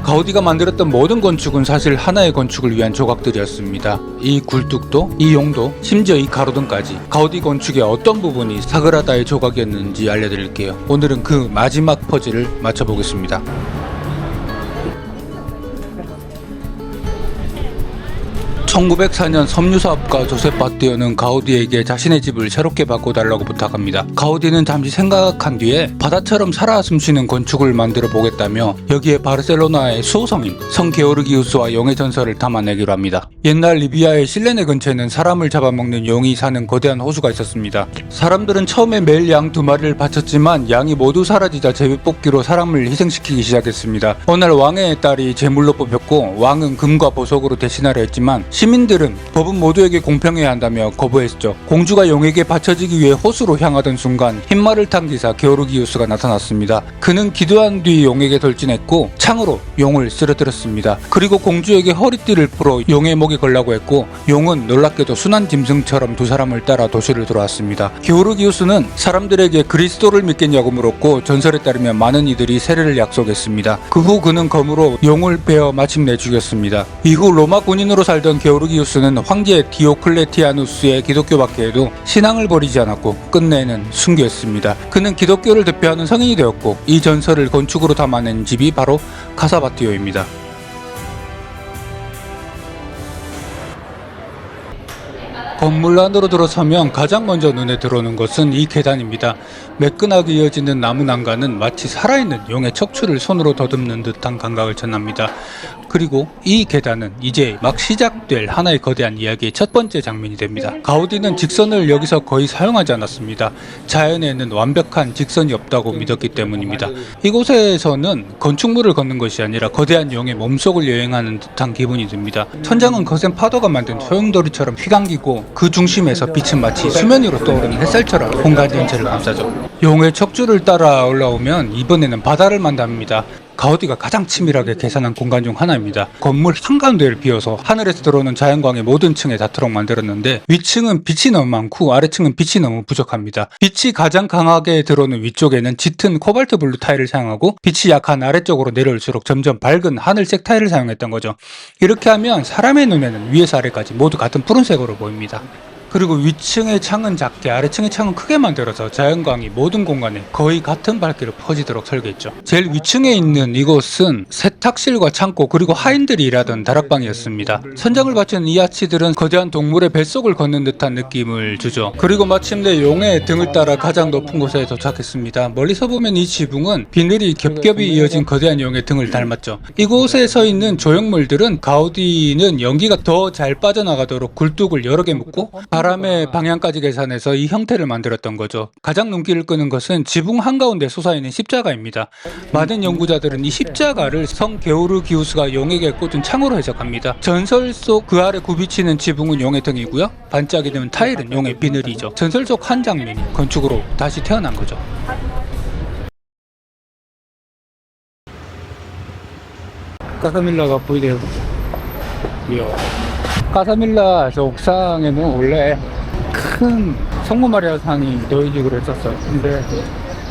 가우디가 만들었던 모든 건축은 사실 하나의 건축을 위한 조각들이었습니다. 이 굴뚝도, 이 용도, 심지어 이 가로등까지 가우디 건축의 어떤 부분이 사그라다의 조각이었는지 알려드릴게요. 오늘은 그 마지막 퍼즐을 맞춰보겠습니다. 1904년 섬유사업가 조셉 바티오는 가우디에게 자신의 집을 새롭게 바꿔달라고 부탁합니다. 가우디는 잠시 생각한 뒤에 바다처럼 살아 숨쉬는 건축을 만들어 보겠다며 여기에 바르셀로나의 수호성인 성 게오르기우스와 용의 전설을 담아내기로 합니다. 옛날 리비아의 실레네 근처에는 사람을 잡아먹는 용이 사는 거대한 호수가 있었습니다. 사람들은 처음에 매일 양 2마리를 바쳤지만 양이 모두 사라지자 제비뽑기로 사람을 희생시키기 시작했습니다. 어느 날 왕의 딸이 제물로 뽑혔고 왕은 금과 보석으로 대신하려 했지만 시민들은 법은 모두에게 공평해야 한다며 거부했죠. 공주가 용에게 바쳐지기 위해 호수로 향하던 순간 흰말을 탄 기사 게오르기우스가 나타났습니다. 그는 기도한 뒤 용에게 돌진했고 창으로 용을 쓰러뜨렸습니다. 그리고 공주에게 허리띠를 풀어 용의 목에 걸라고 했고 용은 놀랍게도 순한 짐승처럼 두 사람을 따라 도시를 돌아왔습니다. 게오르기우스는 사람들에게 그리스도를 믿겠냐고 물었고 전설에 따르면 많은 이들이 세례를 약속했습니다. 그 후 그는 검으로 용을 베어 마침내 죽였습니다. 이후 로마 군인으로 살던 게오르기우스는 황제 디오클레티아누스의 기독교 박해에도 신앙을 버리지 않았고 끝내는 순교했습니다. 그는 기독교를 대표하는 성인이 되었고 이 전설을 건축으로 담아낸 집이 바로 카사바티오입니다. 건물 안으로 들어서면 가장 먼저 눈에 들어오는 것은 이 계단입니다. 매끈하게 이어지는 나무 난간은 마치 살아있는 용의 척추를 손으로 더듬는 듯한 감각을 전합니다. 그리고 이 계단은 이제 막 시작될 하나의 거대한 이야기의 첫 번째 장면이 됩니다. 가우디는 직선을 여기서 거의 사용하지 않았습니다. 자연에는 완벽한 직선이 없다고 믿었기 때문입니다. 이곳에서는 건축물을 걷는 것이 아니라 거대한 용의 몸속을 여행하는 듯한 기분이 듭니다. 천장은 거센 파도가 만든 소용돌이처럼 휘감기고 그 중심에서 빛은 마치 수면 위로 떠오르는 햇살처럼 공간 전체를 감싸죠. 용의 척추를 따라 올라오면 이번에는 바다를 만납니다. 가우디가 가장 치밀하게 계산한 공간 중 하나입니다. 건물 한가운데를 비워서 하늘에서 들어오는 자연광의 모든 층에 닿도록 만들었는데 위층은 빛이 너무 많고 아래층은 빛이 너무 부족합니다. 빛이 가장 강하게 들어오는 위쪽에는 짙은 코발트 블루 타일을 사용하고 빛이 약한 아래쪽으로 내려올수록 점점 밝은 하늘색 타일을 사용했던 거죠. 이렇게 하면 사람의 눈에는 위에서 아래까지 모두 같은 푸른색으로 보입니다. 그리고 위층의 창은 작게 아래층의 창은 크게 만들어서 자연광이 모든 공간에 거의 같은 밝기로 퍼지도록 설계했죠. 제일 위층에 있는 이곳은 세탁실과 창고 그리고 하인들이 일하던 다락방이었습니다. 천장을 받치는 이 아치들은 거대한 동물의 뱃속을 걷는 듯한 느낌을 주죠. 그리고 마침내 용의 등을 따라 가장 높은 곳에 도착했습니다. 멀리서 보면 이 지붕은 비늘이 겹겹이 이어진 거대한 용의 등을 닮았죠. 이곳에 서 있는 조형물들은 가우디는 연기가 더 잘 빠져나가도록 굴뚝을 여러 개 묶고 바람의 방향까지 계산해서 이 형태를 만들었던 거죠. 가장 눈길을 끄는 것은 지붕 한가운데 솟아있는 십자가입니다. 많은 연구자들은 이 십자가를 성 게오르기우스가 용에게 꽂은 창으로 해석합니다. 전설 속 그 아래 굽이치는 지붕은 용의 등이고요. 반짝이는 타일은 용의 비늘이죠. 전설 속 한 장면이 건축으로 다시 태어난 거죠. 카사밀라가 보이네요. 이야. 카사밀라 저 옥상에는 원래 큰 성모 마리아 상이 놓여지기로 했었어요. 근데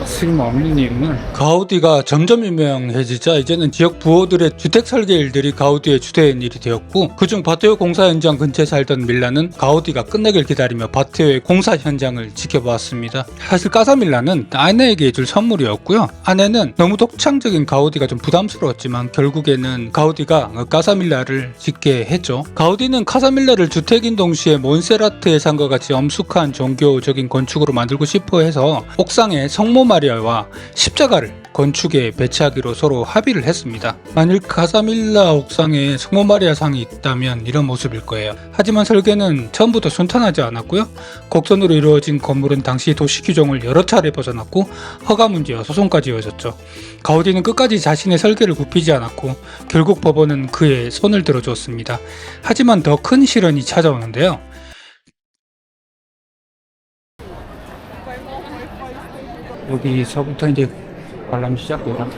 지금 없는 이유는 가우디가 점점 유명해지자 이제는 지역 부호들의 주택 설계 일들이 가우디의 주된 일이 되었고 그중 바티오 공사 현장 근처에 살던 밀라는 가우디가 끝내길 기다리며 바티오의 공사 현장을 지켜보았습니다. 사실 카사밀라는 아내에게 해줄 선물이었고요. 아내는 너무 독창적인 가우디가 좀 부담스러웠지만 결국에는 가우디가 카사밀라를 짓게 했죠. 가우디는 카사밀라를 주택인 동시에 몬세라트의 산과 같이 엄숙한 종교적인 건축으로 만들고 싶어 해서 옥상에 성모 마리아와 십자가를 건축에 배치하기로 서로 합의를 했습니다. 만일 카사밀라 옥상에 성모 마리아 상이 있다면 이런 모습일 거예요. 하지만 설계는 처음부터 순탄하지 않았고요. 곡선으로 이루어진 건물은 당시 도시 규정을 여러 차례 벗어났고 허가 문제와 소송까지 이어졌죠. 가우디는 끝까지 자신의 설계를 굽히지 않았고 결국 법원은 그의 손을 들어주었습니다. 하지만 더 큰 시련이 찾아오는데요. 여기서부터 이제 관람이 시작돼요.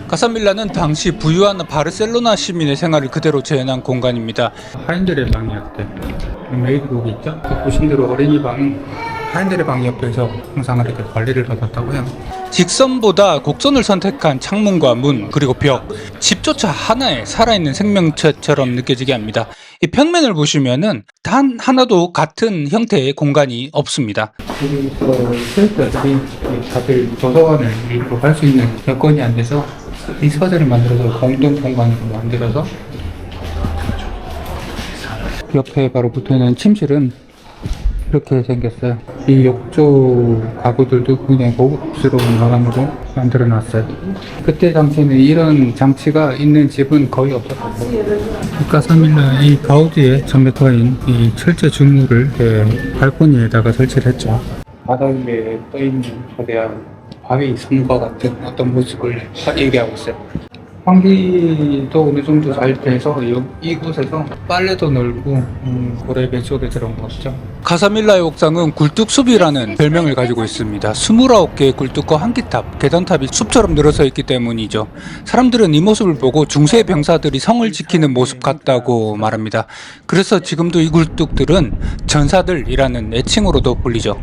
카사밀라는 당시 부유한 바르셀로나 시민의 생활을 그대로 재현한 공간입니다. 하인들의 방이었대. 메이드복이 있죠? 보신 대로 어린이 방이 하인드레방 옆에서 항상 이렇게 관리를 받았다고 해요. 직선보다 곡선을 선택한 창문과 문, 그리고 벽, 집조차 하나의 살아있는 생명체처럼 느껴지게 합니다. 이 평면을 보시면은 단 하나도 같은 형태의 공간이 없습니다. 여기서 셀프들이 다들 도서관을 일부러 갈 수 있는 여건이 안 돼서 이 서재를 만들어서 공동 공간으로 만들어서 옆에 바로 붙어있는 침실은 이렇게 생겼어요. 이 욕조 가구들도 굉장히 고급스러운 방안으로 만들어 놨어요. 그때 당시에는 이런 장치가 있는 집은 거의 없었고, 까사밀라 이 가우디의 전매터인 이 철제 중물을 발코니에다가 설치를 했죠. 바다 위에 떠있는 거대한 바위 섬과 같은 어떤 모습을 얘기하고 있어요. 환기도 어느 정도 잘 돼서 이곳에서 빨래도 널고 고래배 속에 들어온 것이죠. 카사밀라의 옥상은 굴뚝숲이라는 별명을 가지고 있습니다. 29개의 굴뚝과 한기탑, 계단탑이 숲처럼 늘어서 있기 때문이죠. 사람들은 이 모습을 보고 중세 병사들이 성을 지키는 모습 같다고 말합니다. 그래서 지금도 이 굴뚝들은 전사들이라는 애칭으로도 불리죠.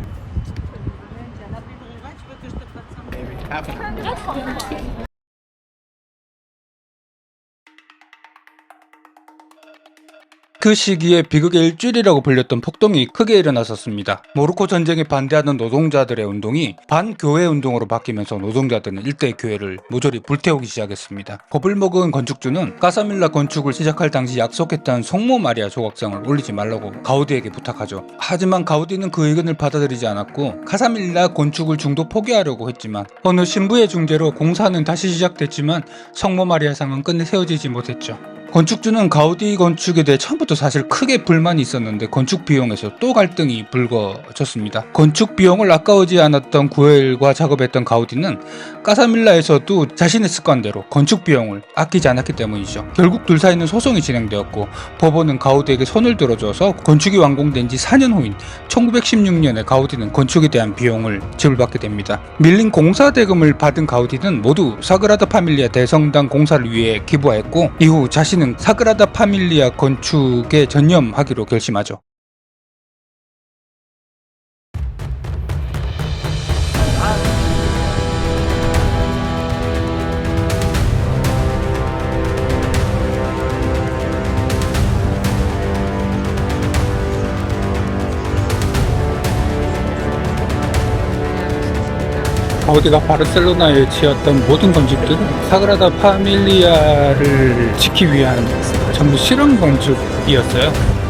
그 시기에 비극의 일주일이라고 불렸던 폭동이 크게 일어났었습니다. 모로코 전쟁에 반대하는 노동자들의 운동이 반교회 운동으로 바뀌면서 노동자들은 일대 교회를 모조리 불태우기 시작했습니다. 겁을 먹은 건축주는 까사밀라 건축을 시작할 당시 약속했던 성모 마리아 조각상을 올리지 말라고 가우디에게 부탁하죠. 하지만 가우디는 그 의견을 받아들이지 않았고 카사밀라 건축을 중도 포기하려고 했지만 어느 신부의 중재로 공사는 다시 시작됐지만 성모 마리아 상은 끝내 세워지지 못했죠. 건축주는 가우디 건축에 대해 처음부터 사실 크게 불만이 있었는데 건축 비용에서 또 갈등이 불거졌습니다. 건축 비용을 아까우지 않았던 구엘과 작업했던 가우디는 까사밀라에서도 자신의 습관대로 건축 비용을 아끼지 않았기 때문이죠. 결국 둘 사이는 소송이 진행되었고 법원은 가우디에게 손을 들어줘서 건축이 완공된 지 4년 후인 1916년에 가우디는 건축에 대한 비용을 지불받게 됩니다. 밀린 공사 대금을 받은 가우디는 모두 사그라다 파밀리아 대성당 공사를 위해 기부하였고 이후 자신은 사그라다 파밀리아 건축에 전념하기로 결심하죠. 가우디가 바르셀로나에 지었던 모든 건축들은 사그라다 파밀리아를 지키기 위한 전부 실험 건축이었어요.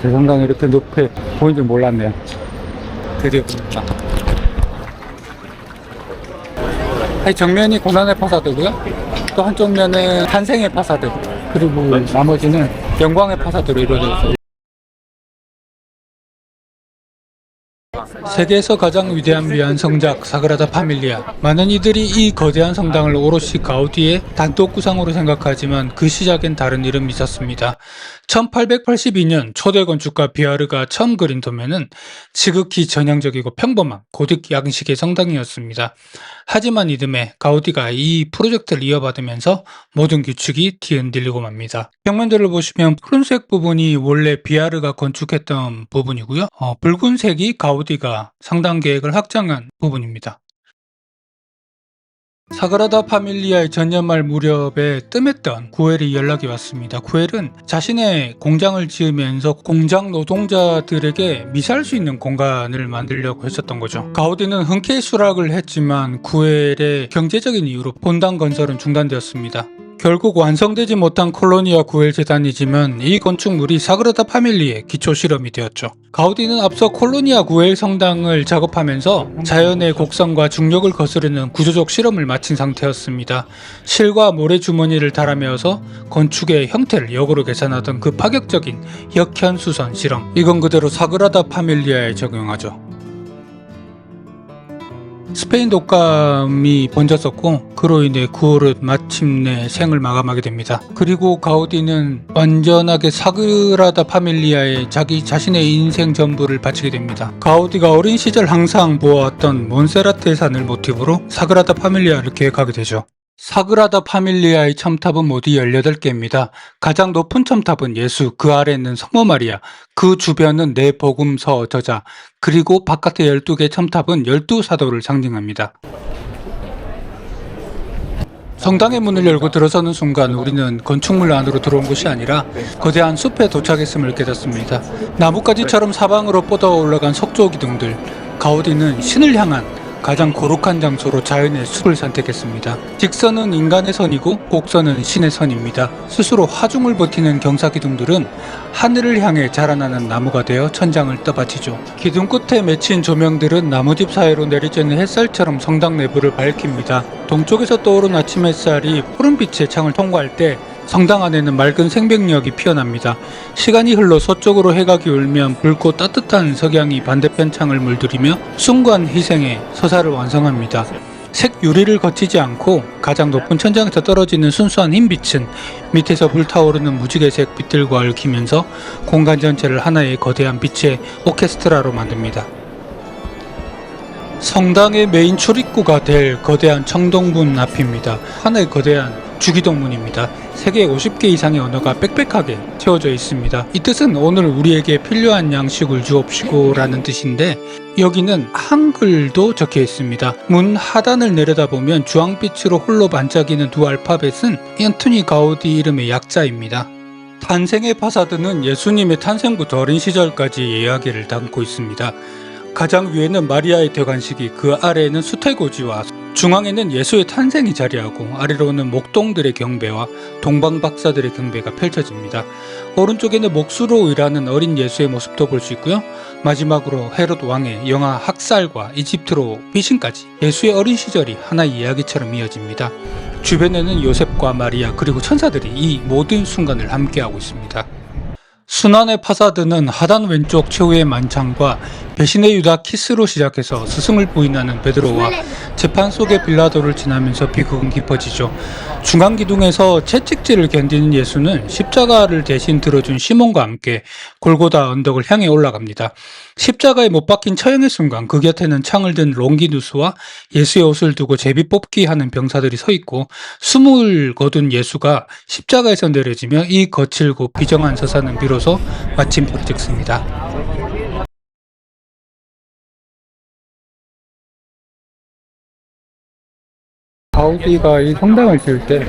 대성당이 이렇게 높이 보인 줄 몰랐네요. 드디어 보입니다. 정면이 고난의 파사드고요. 또 한쪽 면은 탄생의 파사드, 그리고 나머지는 영광의 파사드로 이루어져 있어요. 세계에서 가장 위대한 위안 성작 사그라다 파밀리아. 많은 이들이 이 거대한 성당을 오롯이 가우디의 단독 구상으로 생각하지만 그 시작엔 다른 이름이 있었습니다. 1882년 초대 건축가 비아르가 처음 그린 도면은 지극히 전형적이고 평범한 고딕 양식의 성당이었습니다. 하지만 이듬해 가우디가 이 프로젝트를 이어받으면서 모든 규칙이 뒤흔들리고 맙니다. 평면들을 보시면 푸른색 부분이 원래 비아르가 건축했던 부분이고요. 붉은색이 가우디가 상당 계획을 확장한 부분입니다. 사그라다 파밀리아의 전년말 무렵에 뜸했던 구엘이 연락이 왔습니다. 구엘은 자신의 공장을 지으면서 공장 노동자들에게 미사할 수 있는 공간을 만들려고 했었던 거죠. 가우디는 흔쾌히 수락을 했지만 구엘의 경제적인 이유로 본당 건설은 중단되었습니다. 결국 완성되지 못한 콜로니아 구엘 재단이지만 이 건축물이 사그라다 파밀리의 기초 실험이 되었죠. 가우디는 앞서 콜로니아 구엘 성당을 작업하면서 자연의 곡선과 중력을 거스르는 구조적 실험을 마친 상태였습니다. 실과 모래 주머니를 달아매어서 건축의 형태를 역으로 계산하던 그 파격적인 역현수선 실험, 이건 그대로 사그라다 파밀리아에 적용하죠. 스페인 독감이 번졌었고 그로 인해 구월은 마침내 생을 마감하게 됩니다. 그리고 가우디는 완전하게 사그라다 파밀리아에 자기 자신의 인생 전부를 바치게 됩니다. 가우디가 어린 시절 항상 보아왔던 몬세라테 산을 모티브로 사그라다 파밀리아를 계획하게 되죠. 사그라다 파밀리아의 첨탑은 모두 18개입니다. 가장 높은 첨탑은 예수, 그 아래 있는 성모 마리아, 그 주변은 네 복음서 저자, 그리고 바깥의 12개 첨탑은 12사도를 상징합니다. 성당의 문을 열고 들어서는 순간 우리는 건축물 안으로 들어온 것이 아니라 거대한 숲에 도착했음을 깨닫습니다. 나뭇가지처럼 사방으로 뻗어 올라간 석조 기둥들, 가우디는 신을 향한 가장 거룩한 장소로 자연의 숲을 선택했습니다. 직선은 인간의 선이고 곡선은 신의 선입니다. 스스로 화중을 버티는 경사 기둥들은 하늘을 향해 자라나는 나무가 되어 천장을 떠받치죠. 기둥 끝에 맺힌 조명들은 나무집 사이로 내리쬐는 햇살처럼 성당 내부를 밝힙니다. 동쪽에서 떠오른 아침 햇살이 푸른빛의 창을 통과할 때 성당 안에는 맑은 생명력이 피어납니다. 시간이 흘러 서쪽으로 해가 기울면 붉고 따뜻한 석양이 반대편 창을 물들이며 순간 희생의 서사를 완성합니다. 색 유리를 거치지 않고 가장 높은 천장에서 떨어지는 순수한 흰빛은 밑에서 불타오르는 무지개색 빛들과 얽히면서 공간 전체를 하나의 거대한 빛의 오케스트라로 만듭니다. 성당의 메인 출입구가 될 거대한 청동문 앞입니다. 하나의 거대한 주기도문입니다. 세계 50개 이상의 언어가 빽빽하게 채워져 있습니다. 이 뜻은 오늘 우리에게 필요한 양식을 주옵시고 라는 뜻인데 여기는 한글도 적혀 있습니다. 문 하단을 내려다보면 주황빛으로 홀로 반짝이는 두 알파벳은 앤토니 가우디 이름의 약자입니다. 탄생의 파사드는 예수님의 탄생부터 어린 시절까지 이야기를 담고 있습니다. 가장 위에는 마리아의 대관식이, 그 아래에는 수태고지와 중앙에는 예수의 탄생이 자리하고 아래로는 목동들의 경배와 동방박사들의 경배가 펼쳐집니다. 오른쪽에는 목수로 일하는 어린 예수의 모습도 볼 수 있고요. 마지막으로 헤롯 왕의 영아 학살과 이집트로 피신까지 예수의 어린 시절이 하나의 이야기처럼 이어집니다. 주변에는 요셉과 마리아 그리고 천사들이 이 모든 순간을 함께하고 있습니다. 순환의 파사드는 하단 왼쪽 최후의 만찬과 배신의 유다 키스로 시작해서 스승을 부인하는 베드로와 재판 속의 빌라도를 지나면서 비극은 깊어지죠. 중앙 기둥에서 채찍질을 견디는 예수는 십자가를 대신 들어준 시몬과 함께 골고다 언덕을 향해 올라갑니다. 십자가에 못 박힌 처형의 순간 그 곁에는 창을 든 롱기누스와 예수의 옷을 두고 제비 뽑기 하는 병사들이 서 있고 숨을 거둔 예수가 십자가에서 내려지며 이 거칠고 비정한 서사는 비로소 마침표를 찍습니다. 가우디가 이 성당을 지을 때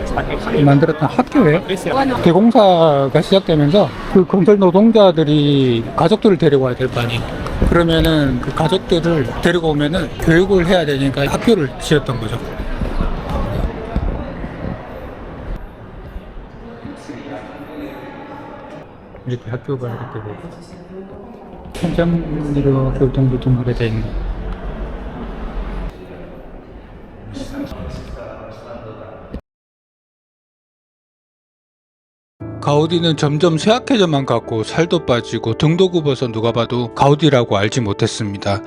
만들었던 학교에 대공사가 시작되면서 그 건설 노동자들이 가족들을 데리고 와야 될 거 아니에요. 그러면은 그 가족들을 데리고 오면은 교육을 해야 되니까 학교를 지었던 거죠. 이렇게 학교가 이렇게 천장으로 둥글둥글해 돼 있는. 가우디는 점점 쇠약해져만 갔고 살도 빠지고 등도 굽어서 누가 봐도 가우디라고 알지 못했습니다.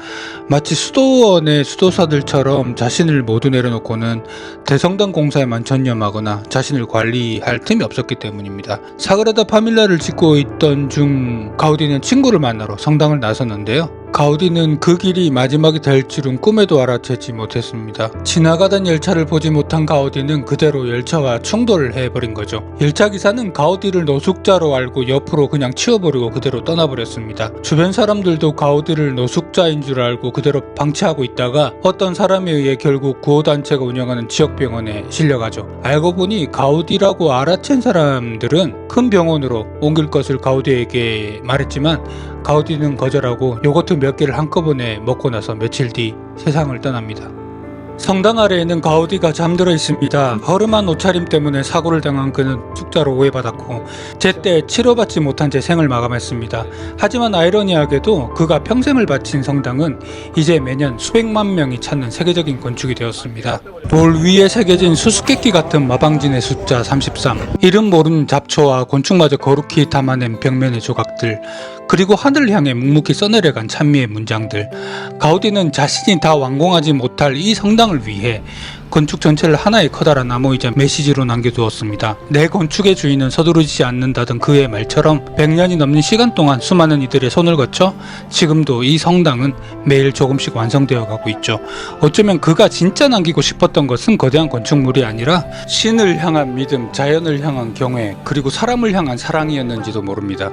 마치 수도원의 수도사들처럼 자신을 모두 내려놓고는 대성당 공사에만 전념하거나 자신을 관리할 틈이 없었기 때문입니다. 사그라다 파밀리아를 짓고 있던 중 가우디는 친구를 만나러 성당을 나섰는데요. 가우디는 그 길이 마지막이 될 줄은 꿈에도 알아채지 못했습니다. 지나가던 열차를 보지 못한 가우디는 그대로 열차와 충돌을 해버린 거죠. 열차 기사는 가우디를 노숙자로 알고 옆으로 그냥 치워버리고 그대로 떠나버렸습니다. 주변 사람들도 가우디를 노숙자인 줄 알고 그대로 방치하고 있다가 어떤 사람에 의해 결국 구호단체가 운영하는 지역병원에 실려가죠. 알고 보니 가우디라고 알아챈 사람들은 큰 병원으로 옮길 것을 가우디에게 말했지만 가우디는 거절하고 요거트 몇 개를 한꺼번에 먹고 나서 며칠 뒤 세상을 떠납니다. 성당 아래에는 가우디가 잠들어 있습니다. 허름한 옷차림 때문에 사고를 당한 그는 숙자로 오해받았고 제때 치료받지 못한 채 생을 마감했습니다. 하지만 아이러니하게도 그가 평생을 바친 성당은 이제 매년 수백만 명이 찾는 세계적인 건축이 되었습니다. 돌 위에 새겨진 수수께끼 같은 마방진의 숫자 33, 이름 모르는 잡초와 곤충마저 거룩히 담아낸 벽면의 조각들, 그리고 하늘을 향해 묵묵히 써내려간 찬미의 문장들. 가우디는 자신이 다 완공하지 못할 이 성당을 위해 건축 전체를 하나의 커다란 암호이자 메시지로 남겨두었습니다. 내 건축의 주인은 서두르지 않는다던 그의 말처럼 100년이 넘는 시간 동안 수많은 이들의 손을 거쳐 지금도 이 성당은 매일 조금씩 완성되어 가고 있죠. 어쩌면 그가 진짜 남기고 싶었던 것은 거대한 건축물이 아니라 신을 향한 믿음, 자연을 향한 경외, 그리고 사람을 향한 사랑이었는지도 모릅니다.